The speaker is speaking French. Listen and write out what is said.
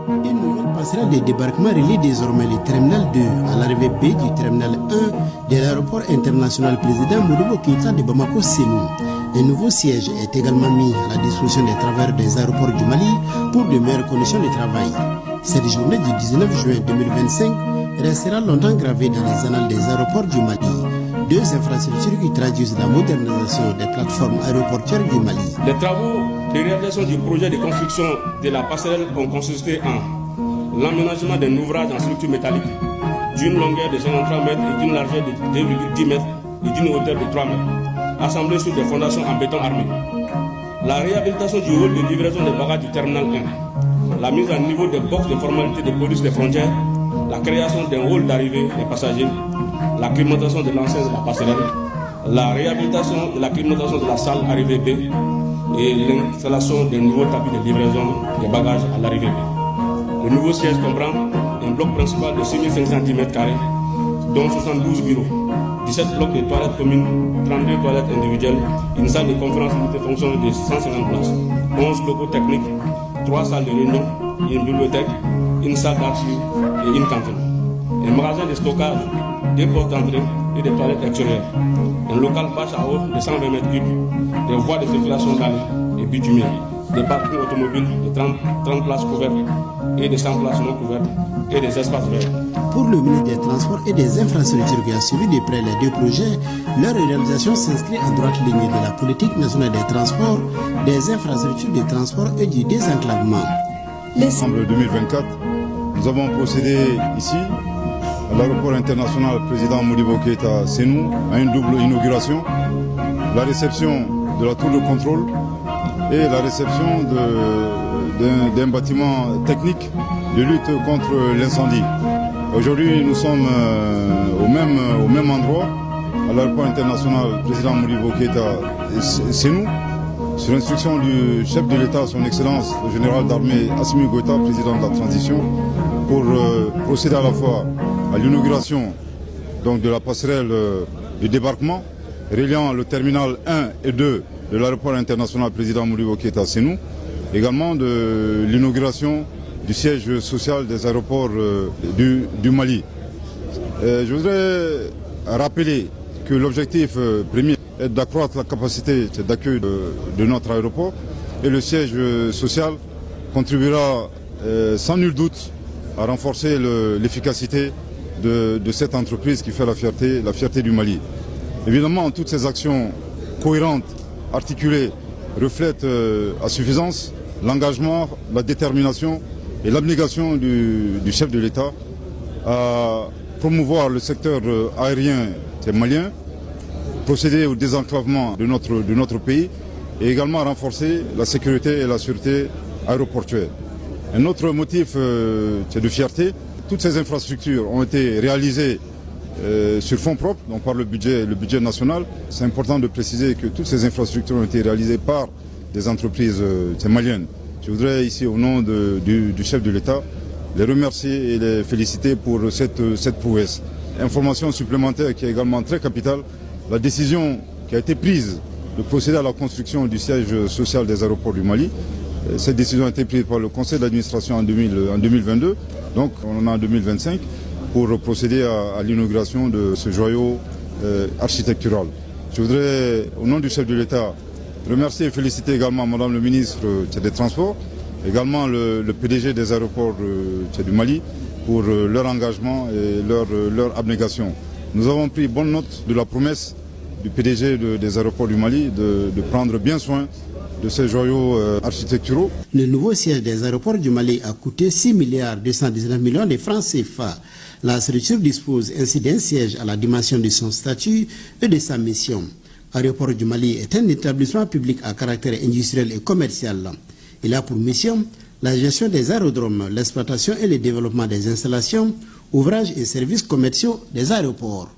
Une nouvelle passerelle de débarquement relie désormais le terminal 2 à l'arrivée B du terminal 1 de l'aéroport international président Modibo Keïta de Bamako-Sénou. Un nouveau siège est également mis à la disposition des travailleurs des aéroports du Mali pour de meilleures conditions de travail. Cette journée du 19 juin 2025 restera longtemps gravée dans les annales des aéroports du Mali. Deux infrastructures qui traduisent la modernisation des plateformes aéroportuaires du Mali. Les travaux de réalisation du projet de construction de la passerelle ont consisté en l'aménagement d'un ouvrage en structure métallique d'une longueur de 53 mètres et d'une largeur de 2,10 mètres et d'une hauteur de 3 mètres, assemblée sur des fondations en béton armé. La réhabilitation du hall de livraison des bagages du terminal 1, la mise à niveau des boxes de formalité de police des frontières, la création d'un hall d'arrivée des passagers, la climatisation de l'enceinte de la passerelle, la réhabilitation de la climatisation de la salle arrivée B et l'installation des nouveaux tapis de livraison des bagages à l'arrivée B. Le nouveau siège comprend un bloc principal de 6500 m², dont 72 bureaux, 17 blocs de toilettes communes, 32 toilettes individuelles, une salle de conférence multifonction de 150 places, 11 locaux techniques, 3 salles de réunion, une bibliothèque, une salle d'archives et une cantine. Un magasin de stockage, des portes d'entrée et des toilettes extérieures. Un local bâche à eau de 120 m3, des voies de circulation d'allées et bitumées, des parkings automobiles de 30 places couvertes et de 100 places non couvertes et des espaces verts. Pour le ministre des Transports et des Infrastructures qui a suivi de près les deux projets, leur réalisation s'inscrit en droite ligne de la politique nationale des transports, des infrastructures de transport et du désenclavement. En décembre 2024, nous avons procédé ici, à l'aéroport international président Modibo Keïta Sénou, à une double inauguration, la réception de la tour de contrôle et la réception d'un bâtiment technique de lutte contre l'incendie. Aujourd'hui, nous sommes au même endroit, à l'aéroport international président Modibo Keïta Sénou, sur instruction du chef de l'État, son Excellence, le général d'armée Assimi Goïta, président de la transition, pour procéder à la fois à l'inauguration de la passerelle de débarquement reliant le terminal 1 et 2 de l'aéroport international président Modibo Keïta Sénou, également de l'inauguration du siège social des aéroports du Mali. Je voudrais rappeler que l'objectif premier est d'accroître la capacité d'accueil de notre aéroport et le siège social contribuera sans nul doute à renforcer l'efficacité de cette entreprise qui fait la fierté du Mali. Évidemment, toutes ces actions cohérentes, articulées, reflètent à suffisance l'engagement, la détermination et l'abnégation du chef de l'État à promouvoir le secteur aérien malien, procéder au désenclavement de notre pays et également renforcer la sécurité et la sûreté aéroportuaire. Un autre motif de fierté, toutes ces infrastructures ont été réalisées sur fonds propres, donc par le budget national. C'est important de préciser que toutes ces infrastructures ont été réalisées par des entreprises maliennes. Je voudrais ici, au nom du chef de l'État, les remercier et les féliciter pour cette prouesse. Information supplémentaire qui est également très capitale, la décision qui a été prise de procéder à la construction du siège social des aéroports du Mali. Cette décision a été prise par le conseil d'administration en 2022, donc on est en 2025, pour procéder à l'inauguration de ce joyau architectural. Je voudrais, au nom du chef de l'État, remercier et féliciter également Madame le ministre des Transports, également le PDG des aéroports du Mali pour leur engagement et leur abnégation. Nous avons pris bonne note de la promesse du PDG des aéroports du Mali de prendre bien soin de ces joyaux architecturaux. Le nouveau siège des aéroports du Mali a coûté 6,219 milliards de francs CFA. La structure dispose ainsi d'un siège à la dimension de son statut et de sa mission. Aéroport du Mali est un établissement public à caractère industriel et commercial. Il a pour mission la gestion des aérodromes, l'exploitation et le développement des installations, ouvrages et services commerciaux des aéroports.